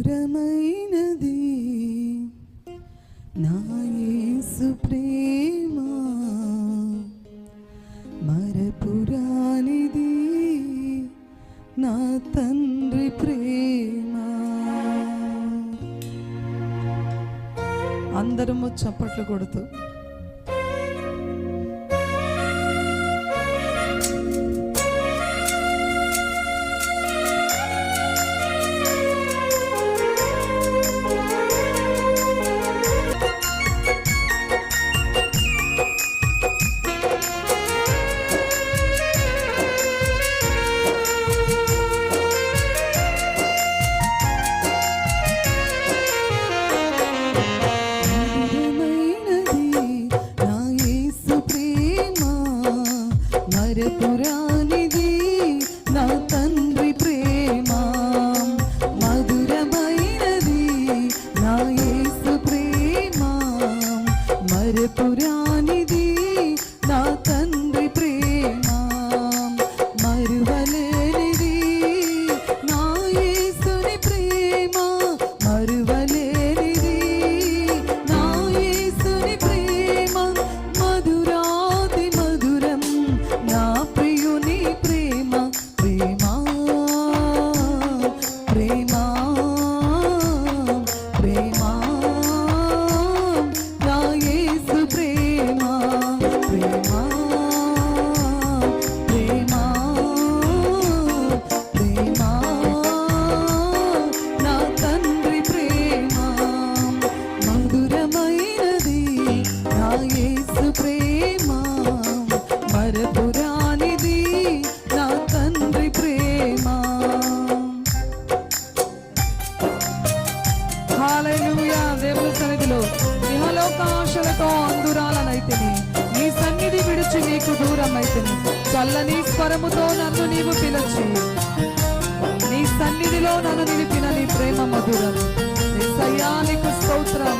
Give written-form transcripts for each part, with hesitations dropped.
మధురమైనది నా యేసు ప్రేమ, మరపురానిది నా తండ్రి ప్రేమ. అందరము చప్పట్లు కొడుతూ పురానిది నా తండ్రి ప్రేమ, మధురమైనది నా యేసు ప్రేమ, మరపురానిది నా తండ్రి ప్రేమ, మరువలేనిది నా యేసుని ప్రేమ, మరువలేనిది నా యేసుని ప్రేమ, మధురాతి మధురం నా ప్రియుని ప్రేమ, ప్రేమ ప్రేమ ప్రేమ నా యేసు ప్రేమ, ప్రేమ ప్రేమ ప్రేమ నా తండ్రి ప్రేమ, మధురమైనది నా యేసు ప్రేమ, మరపురానిది నా తండ్రి ప్రేమ. హల్లెలూయా. దేవుని సన్నిధిలో ఇహలోకాశలతో అందురాలనైతిని, నీ సన్నిధి విడిచి నీకు దూరం అయితిని. చల్లని స్వరముతో నన్ను నీవు పిలిచి నీ సన్నిధిలో నన్ను నిలిపిన నీ ప్రేమ మధురం. యేసయ్యా నీకు స్తోత్రం.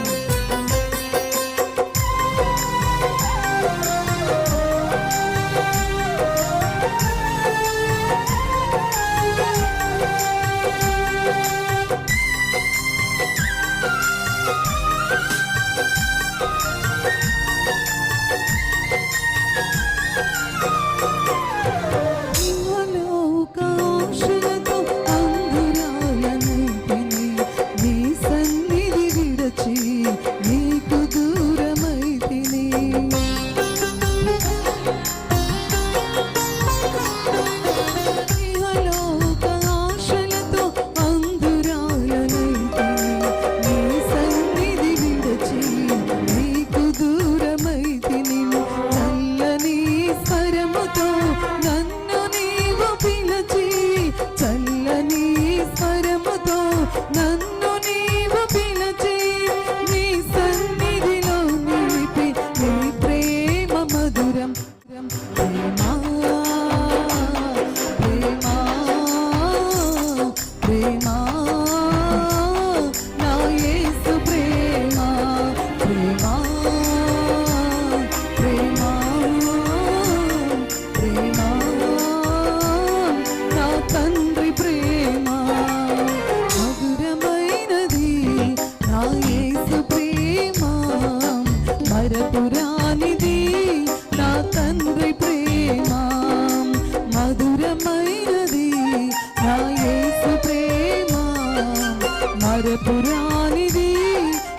మరపురానిది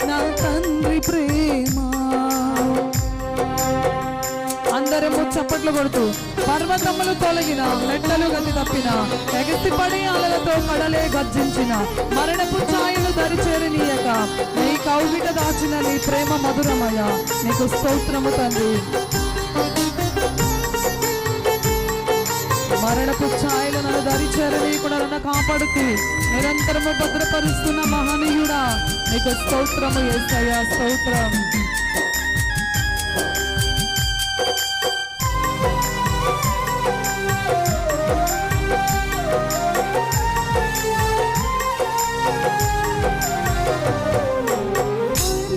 నా తండ్రి ప్రేమ. అందరము చప్పట్లు కొడుతూ పర్వతములు తొలగిన, మెట్టలు గతి తప్పిన, ఎగసిపడి అలలతో కడలే గర్జించిన, మరణపు ఛాయలు దరిచేరనీయక నీ కౌగిట దాచిన నీ ప్రేమ మధురమయ. నీకు స్తోత్రము తండ్రి. మరణపు ఛాయలు నన్ను దరిచేరనీయకుండా నన్ను కాపాడుతూ నిరంతరము భద్రపరుస్తున్న మహనీయుడా నీకు స్తోత్రము యేసయ్యా, స్తోత్రం.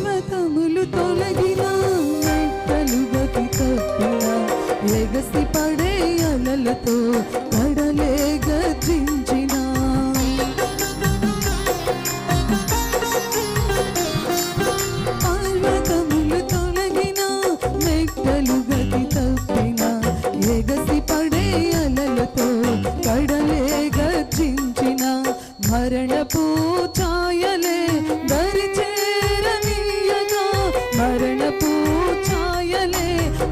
పర్వతములు తొలగిన, మెట్టలు గతి తప్పిన, ఎగసి పడే అలలతో కడలే గర్జించిన, మరణపు ఛాయలే దరి చేరనీయగా, మరణపు ఛాయలే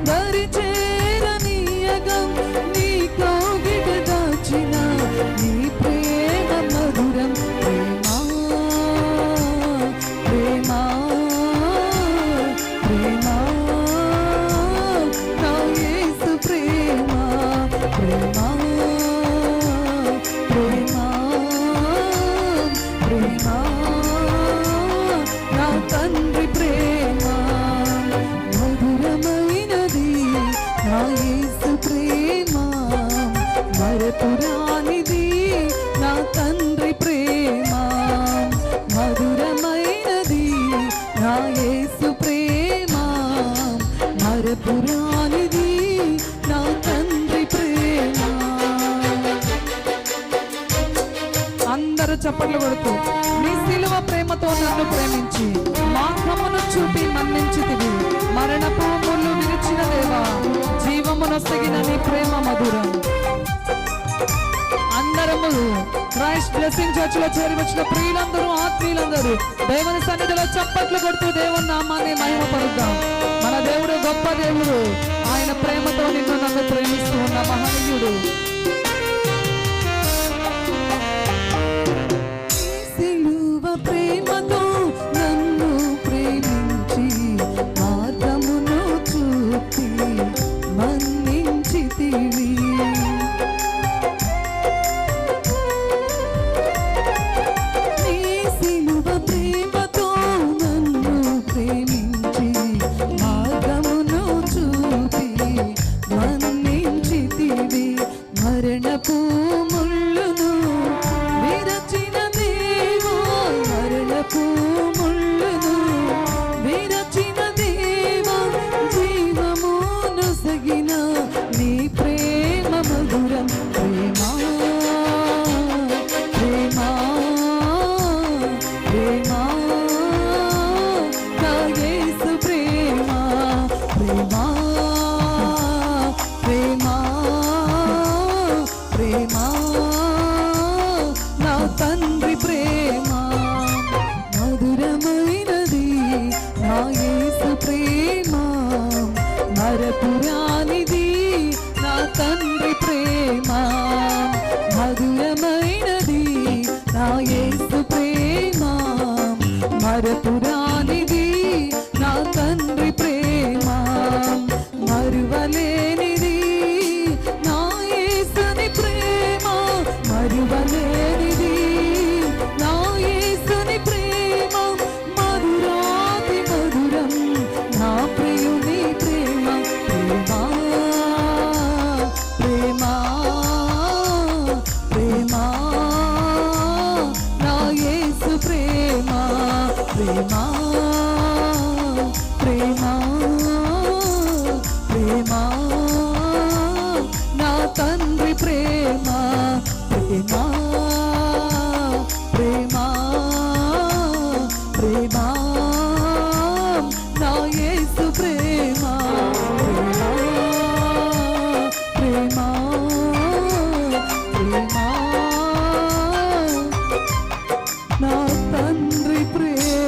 దరి చేరనీయగా, నీ కౌగిట దాచిన నీ ప్రేమ మధురం. ప్రేమా ప్రేమా ప్రేమా నా యేసు ప్రేమా, ప్రేమా ప్రేమా ప్రేమా నా తండ్రి ప్రేమ, మధురమైనది నా యేసు ప్రేమ, మరపురానిది నా తండ్రి ప్రేమ, మధురమైనది నా యేసు ప్రేమ, మరపురానిది నా తండ్రి ప్రేమ. అందరూ చప్పట్లు కొడుతూ, నీ సిలువ ప్రేమతో నన్ను ప్రేమించి మార్గమును చూపి మన్నించితివి, మరణపు ముళ్ళు విరిచిన దేవా, జీవమునొసగిన నీ ప్రేమ మధురం. అందరము క్రైస్ట్ బ్లెస్సింగ్ చర్చ్ లో చేరి వచ్చిన ప్రియులందరూ ఆత్మీయులందరూ దేవుని సన్నిధిలో చప్పట్లు కొడుతూ దేవుని నామాన్ని మహిమపరుద్దాం. మన దేవుడు గొప్ప దేవుడు, ఆయన ప్రేమతో నిన్ను నన్ను ప్రేమిస్తూ ఉన్న మహనీయుడు. సిలువ ప్రేమతో నన్ను ప్రేమించి మార్గమును చూపి మన్నించితివి, ప్రేమతో నన్ను ప్రేమించి మార్గమును చూపి మన్నించితివి, మరణపు ముళ్ళును విరచిన దేవా, మరణపు ముళ్ళును విరచిన దేవా, జీవమునొసగిన నీ ప్రేమ మధురం. ప్రేమా ప్రేమా ప్రేమా నా యేసు ప్రేమ, ప్రేమా ప్రేమా ప్రేమా నా తండ్రి ప్రేమ, మధురమైనది నా యేసు ప్రేమ, మరపురానిది నా తండ్రి ప్రేమ, మధురమైనది నా యేసు ప్రేమ, మరపురానిది నా తండ్రి ప్రేమ, మరువలేనిది నా యేసుని ప్రేమ, మరువలేనిది నా యేసుని ప్రేమ, మధురాతి మధురం నా ప్రియుని ప్రేమ. ప్రేమా ప్రేమా ప్రేమా నా యేసు ప్రేమ, ప్రేమా ప్రేమా ప్రేమా నా తండ్రి ప్రేమ, ప్రేమా ప్రేమా ప్రేమా నా యేసు ప్రేమ, ప్రేమా ప్రేమా ప్రేమా నా తండ్రి ప్రేమ.